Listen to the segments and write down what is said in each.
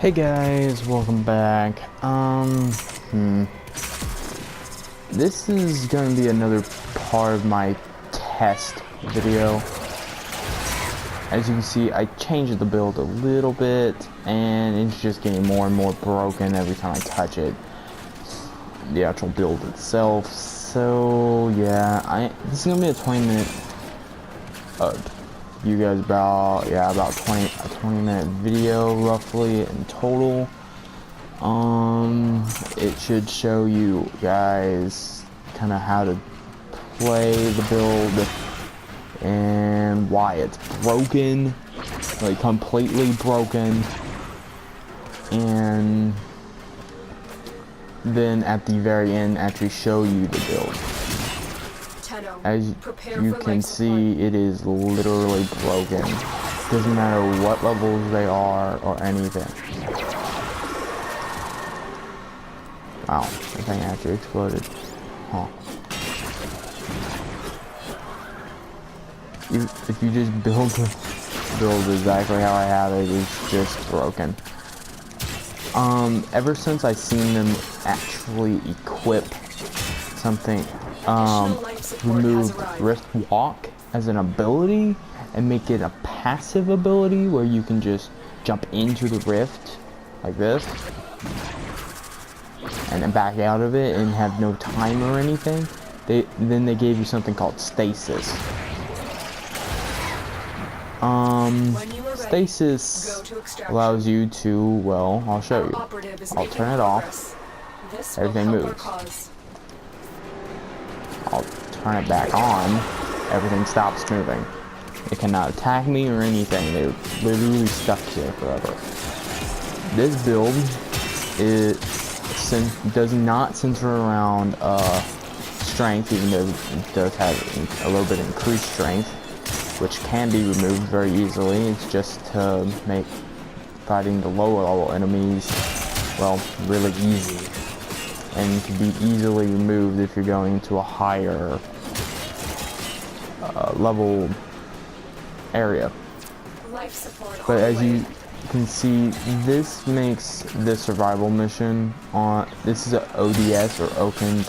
Hey guys, welcome back. This is going to be another part of my test video. As you can see, I changed the build a little bit, and it's just getting more and more broken every time I touch it. The actual build itself. So yeah, this is gonna be a 20-minute. You guys about 20-minute video roughly in total. It should show you guys kind of how to play the build and why it's broken, like completely broken, and then at the very end actually show you the build. As you can see, it is literally broken. Doesn't matter what levels they are or anything. Wow, the thing actually exploded. Huh. If you just build exactly how I have it, it's just broken. Ever since I seen them actually equip something, remove Rift Walk as an ability and make it a passive ability where you can just jump into the rift like this and then back out of it and have no time or anything. Then they gave you something called stasis. Stasis allows you to, well, I'll show you. I'll turn it off. Everything moves. I'll turn it back on. Everything stops moving. It cannot attack me or anything. They're literally stuck here forever. This build does not center around strength, even though it does have a little bit of increased strength, which can be removed very easily. It's just to make fighting the lower level enemies, well, really easy, and can be easily removed if you're going to a higher level area. But as you can see, this makes the survival mission on, this is an ODS or Open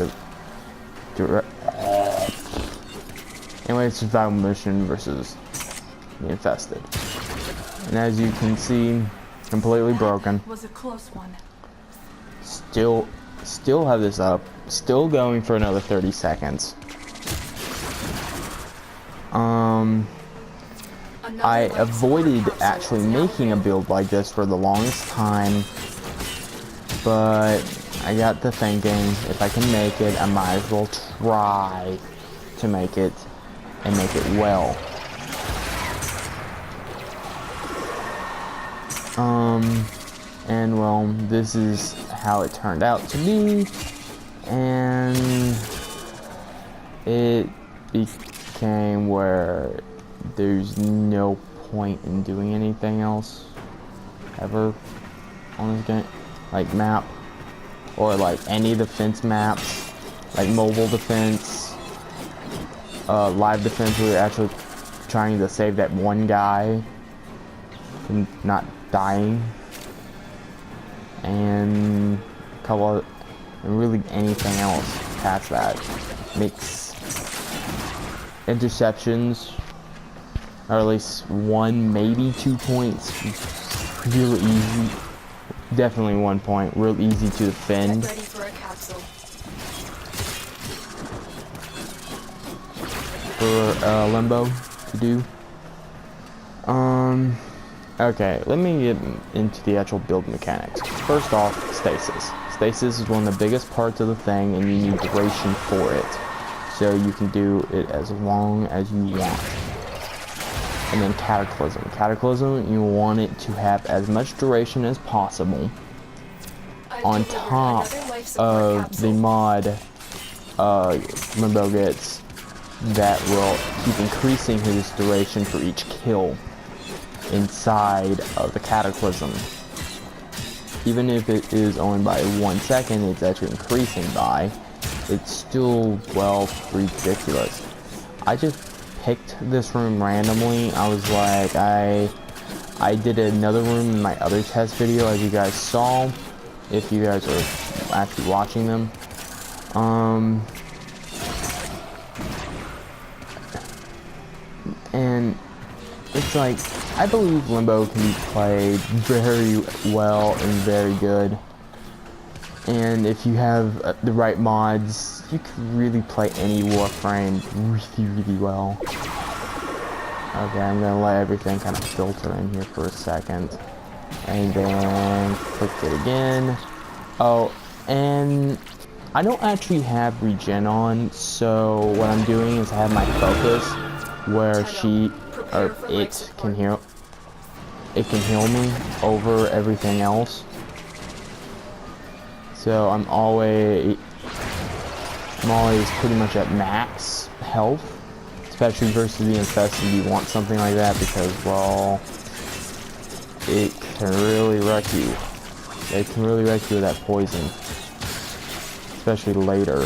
anyway, it's survival mission versus the infested. And as you can see, completely broken. Was a close one. Still have this up, still going for another 30 seconds. I avoided actually making a build like this for the longest time, but I got to thinking, if I can make it, I might as well try to make it and make it well. And well, this is how it turned out to be, and it became where there's no point in doing anything else ever on this game, like map, or like any defense maps, like mobile defense, live defense, where you're actually trying to save that one guy from not dying, and a couple of, really anything else past that. Makes interceptions, or at least 1, maybe 2 points, real easy. Definitely 1 point, real easy to defend. Get ready for a capsule. For Limbo to do. Okay, let me get into the actual build mechanics. First off, stasis. Stasis is one of the biggest parts of the thing, and you need duration for it, so you can do it as long as you want. And then Cataclysm. Cataclysm, you want it to have as much duration as possible on top of the mod Limbo gets that will keep increasing his duration for each kill inside of the Cataclysm. Even if it is only by 1 second, it's actually increasing by. It's still, well, ridiculous. I just picked this room randomly. I was like, I I did another room in my other test video, as you guys saw, if you guys are actually watching them. And it's like, I believe Limbo can be played very well and very good. And if you have the right mods, you can really play any Warframe really well. Okay, I'm gonna let everything kind of filter in here for a second. And then click it again. Oh, and I don't actually have regen on, so what I'm doing is I have my focus where it can heal me over everything else. So I'm always pretty much at max health, especially versus the infested. You want something like that because, well, it can really wreck you. It can really wreck you with that poison, especially later.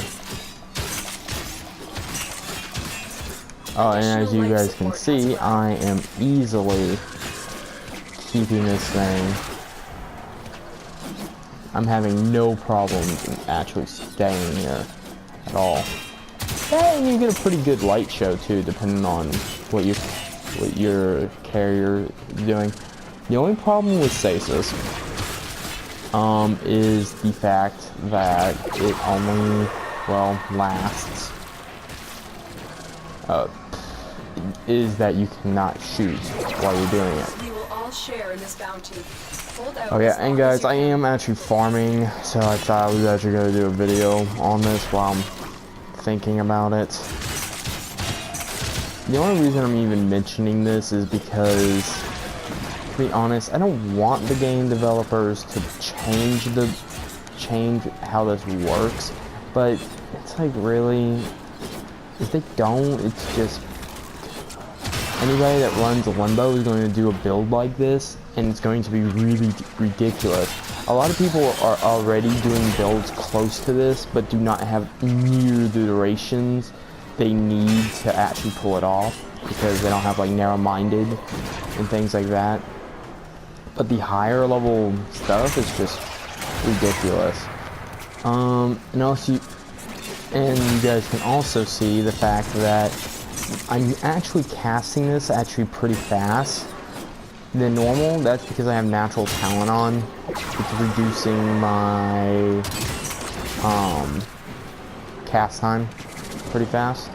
Oh, and as you guys can see, I am easily keeping this thing. I'm having no problems in actually staying here at all. And you get a pretty good light show too, depending on what your carrier is doing. The only problem with stasis is the fact that it only, well, lasts. Is that you cannot shoot while you're doing it. We will all share in this bounty. Oh yeah, and guys, I am actually farming, so I thought I was actually going to do a video on this while I'm thinking about it. The only reason I'm even mentioning this is because, to be honest, I don't want the game developers to change how this works, but it's like, really, if they don't, it's just anybody that runs Limbo is going to do a build like this, and it's going to be really ridiculous. A lot of people are already doing builds close to this, but do not have near the durations they need to actually pull it off, because they don't have like narrow-minded and things like that. But the higher level stuff is just ridiculous. And also, and you guys can also see the fact that I'm actually casting this actually pretty fast than normal. That's because I have natural talent on. It's reducing my cast time pretty fast.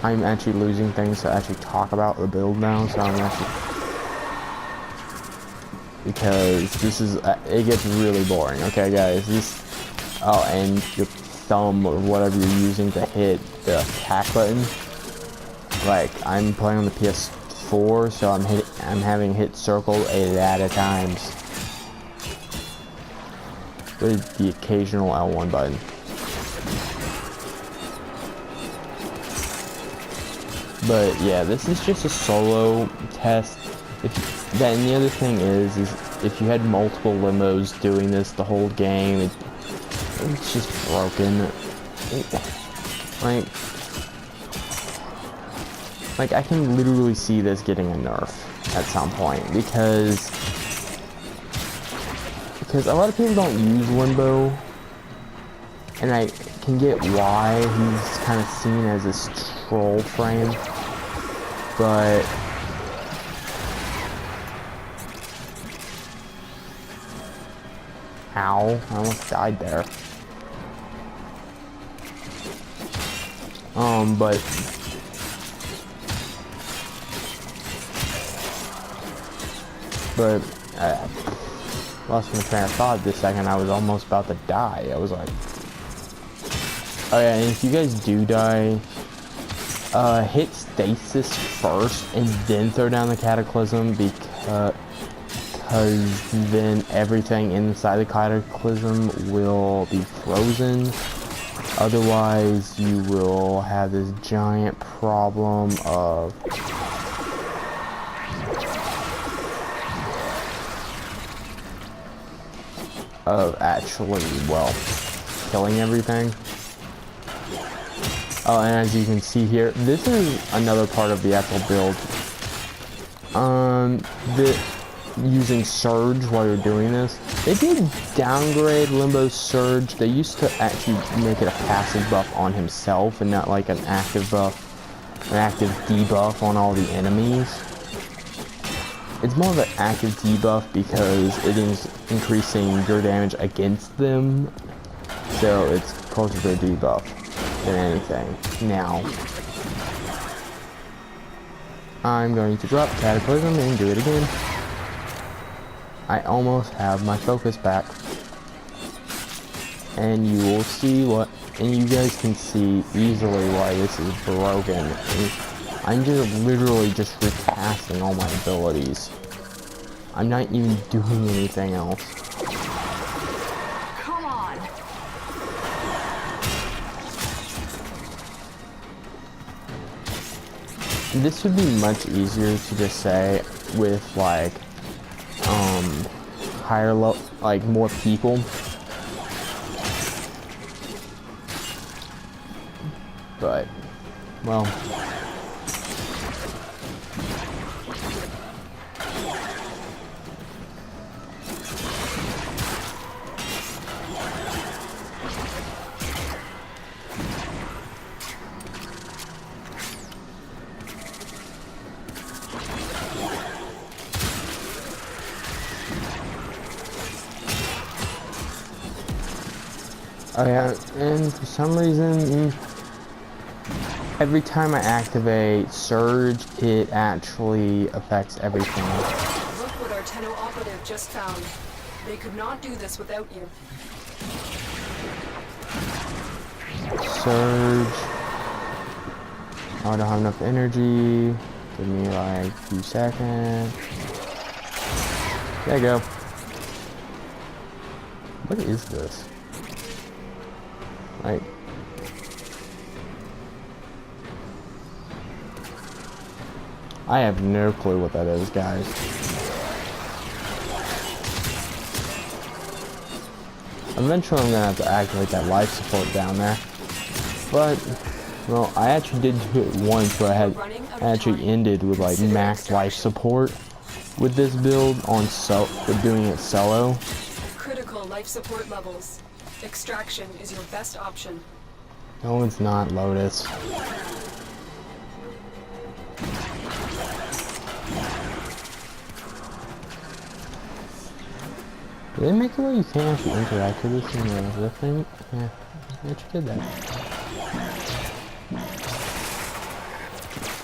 I'm actually losing things to actually talk about the build now, so I'm actually, because this is it gets really boring. Okay, guys, and your thumb or whatever you're using to hit the attack button. Like, I'm playing on the PS4, so I'm having hit circle a lot of times with the occasional L1 button. But yeah, this is just a solo test. And the other thing is if you had multiple limos doing this the whole game, it's just broken. Like, I can literally see this getting a nerf at some point, because a lot of people don't use Limbo, and I can get why he's kind of seen as this troll frame, but ow, I almost died there. But lost my train of thought this second. I was almost about to die. I was like, oh yeah, and if you guys do die, hit stasis first and then throw down the cataclysm, because then everything inside the cataclysm will be frozen. Otherwise, you will have this giant problem of actually, well, killing everything. Oh, and as you can see here, this is another part of the actual build. using Surge while you're doing this. They did downgrade Limbo's Surge. They used to actually make it a passive buff on himself and not like an active buff, an active debuff on all the enemies. It's more of an active debuff because it is increasing your damage against them. So it's closer to a debuff than anything. Now, I'm going to drop Cataclysm and do it again. I almost have my focus back. And you will see what, and you guys can see easily why this is broken. I'm just literally just recasting all my abilities. I'm not even doing anything else. Come on. This would be much easier to just say with like higher level, like more people. But well, oh yeah, and for some reason, every time I activate Surge, it actually affects everything. Look what our Tenno operative just found. They could not do this without you. Surge. Oh, I don't have enough energy. Give me like a few seconds. There you go. What is this? Like, I have no clue what that is, guys. Eventually I'm gonna have to activate that life support down there. But, well, I actually did do it once where I actually ended with like max life support with this build on with doing it solo. Critical life support levels. Extraction is your best option. No, it's not, Lotus. Did they make it where you can't actually interact with this in the thing? Yeah, they actually did that.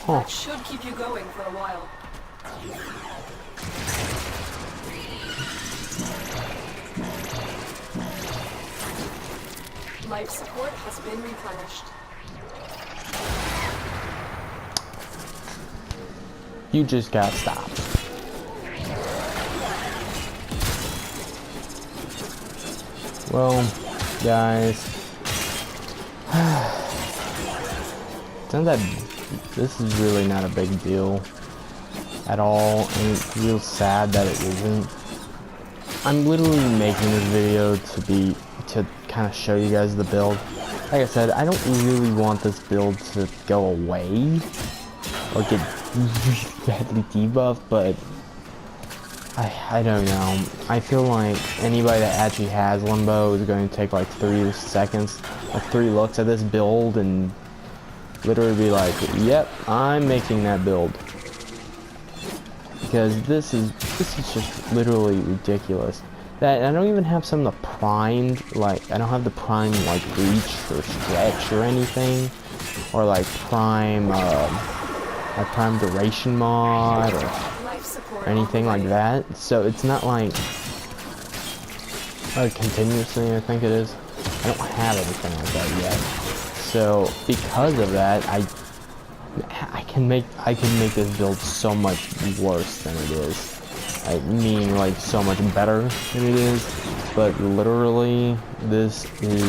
Huh. That should keep you going for a while. Life support has been replenished. You just got stopped. Well, guys, sounds like this is really not a big deal at all, and it's real sad that it isn't. I'm literally making this video to kind of show you guys the build. Like I said, I don't really want this build to go away or get badly debuffed, but I don't know. I feel like anybody that actually has Limbo is going to take like 3 seconds, like 3 looks at this build and literally be like, yep, I'm making that build. Because this is just literally ridiculous. That I don't even have some of the primed, like I don't have the prime like reach or stretch or anything, or like prime duration mod or anything like that. So it's not like continuously, I think it is. I don't have anything like that yet. So because of that, I can make this build so much worse than it is. I mean, like so much better than it is. But literally, this is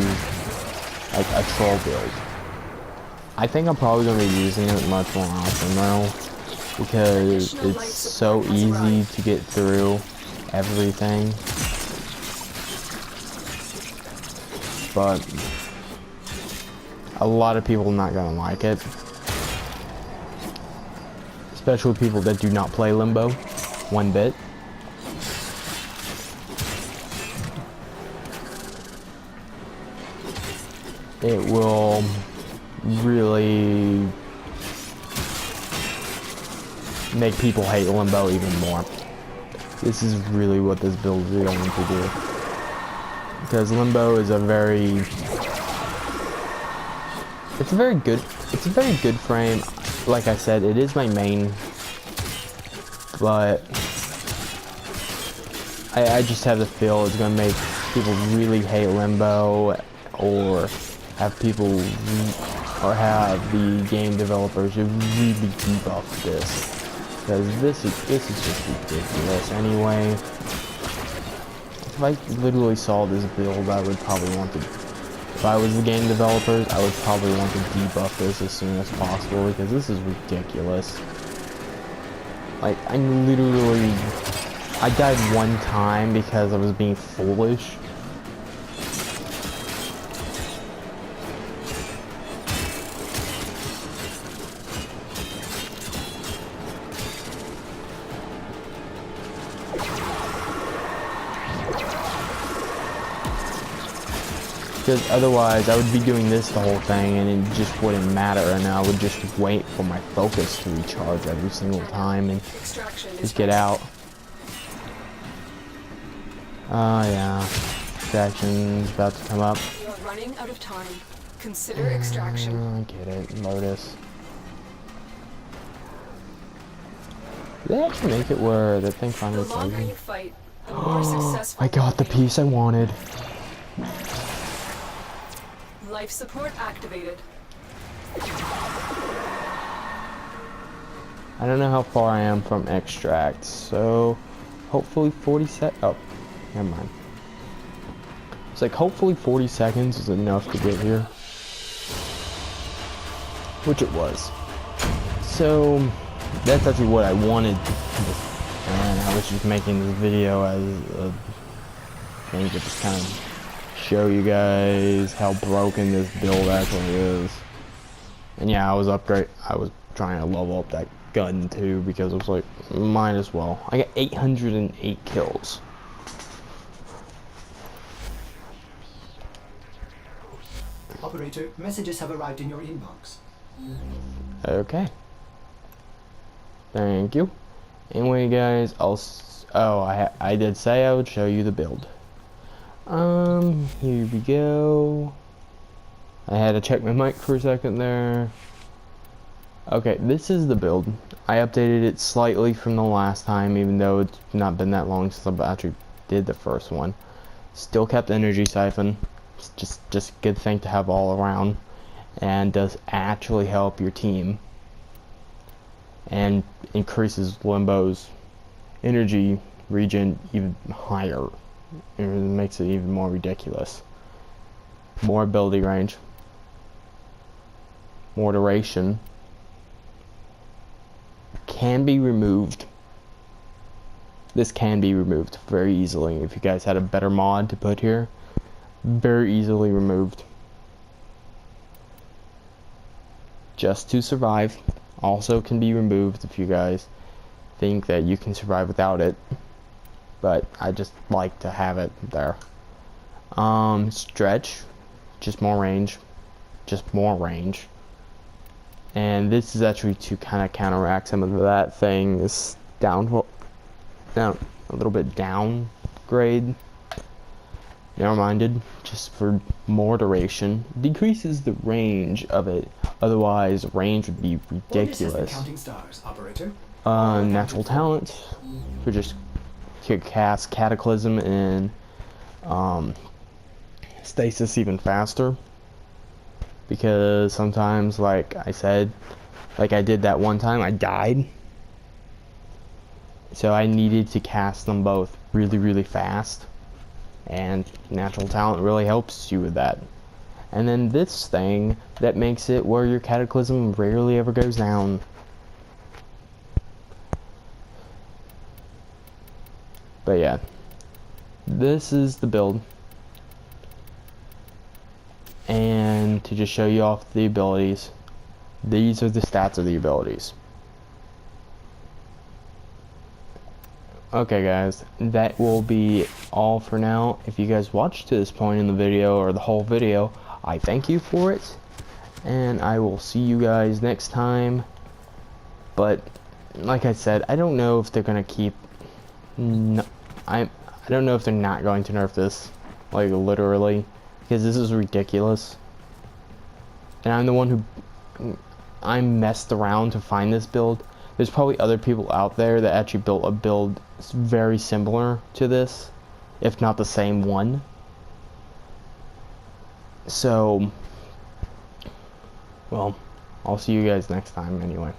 like a troll build. I think I'm probably gonna be using it much more often though, because it's so easy to get through everything. But a lot of people are not gonna like it, especially people that do not play Limbo one bit. it will really make people hate Limbo even more. This is really what this build is going to do. Because Limbo is a very good frame. Like I said, it is my main, but I just have the feel it's gonna make people really hate Limbo, or have people, or have the game developers really debuff this, because this is just ridiculous. Anyway, if I literally saw this build, I would probably want to. If I was the game developers, I would probably want to debuff this as soon as possible, because this is ridiculous. Like, I died one time because I was being foolish. Because otherwise I would be doing this the whole thing and it just wouldn't matter, and I would just wait for my focus to recharge every single time and just get out. Oh yeah, extraction's about to come up. You are running out of time. Consider extraction. I get it, Lotus. Did they actually make it where that thing finally The longer saved me? you fight, the more successful. I got the piece I wanted. Life support activated. I don't know how far I am from extract, so hopefully 40 oh, never mind. It's like hopefully 40 seconds is enough to get here, which it was. So that's actually what I wanted, and I was just making this video as a thing to just kind of show you guys how broken this build actually is. And yeah, I was trying to level up that gun too, because I was like, might as well. I got 808 kills. Operator, messages have arrived in your inbox. Okay. Thank you. Anyway, guys, I did say I would show you the build. Here we go. I had to check my mic for a second there. Okay, this is the build. I updated it slightly from the last time, even though it's not been that long since I actually did the first one. Still kept energy siphon. It's just a good thing to have all around, and does actually help your team, and increases Limbo's energy regen even higher. It makes it even more ridiculous. More ability range, more duration, can be removed. This can be removed very easily if you guys had a better mod to put here. Very easily removed. Just to survive also can be removed if you guys think that you can survive without it, but I just like to have it there. Stretch, just more range, and this is actually to kind of counteract some of that thing. This down a little bit downgrade, narrow-minded, just for more duration, decreases the range of it. Otherwise, range would be ridiculous. Natural talent for just cast Cataclysm and stasis even faster, because sometimes, like I said, like I did that one time, I died, so I needed to cast them both really fast, and natural talent really helps you with that. And then this thing that makes it where your Cataclysm rarely ever goes down. But yeah, this is the build. And to just show you off the abilities, these are the stats of the abilities. Okay guys, that will be all for now. If you guys watched to this point in the video, or the whole video, I thank you for it, and I will see you guys next time. But like I said, I don't know if they're gonna keep. No, I don't know if they're not going to nerf this, like literally, because this is ridiculous. And I'm the one who I messed around to find this build. There's probably other people out there that actually built a build very similar to this, if not the same one. So, well, I'll see you guys next time anyway.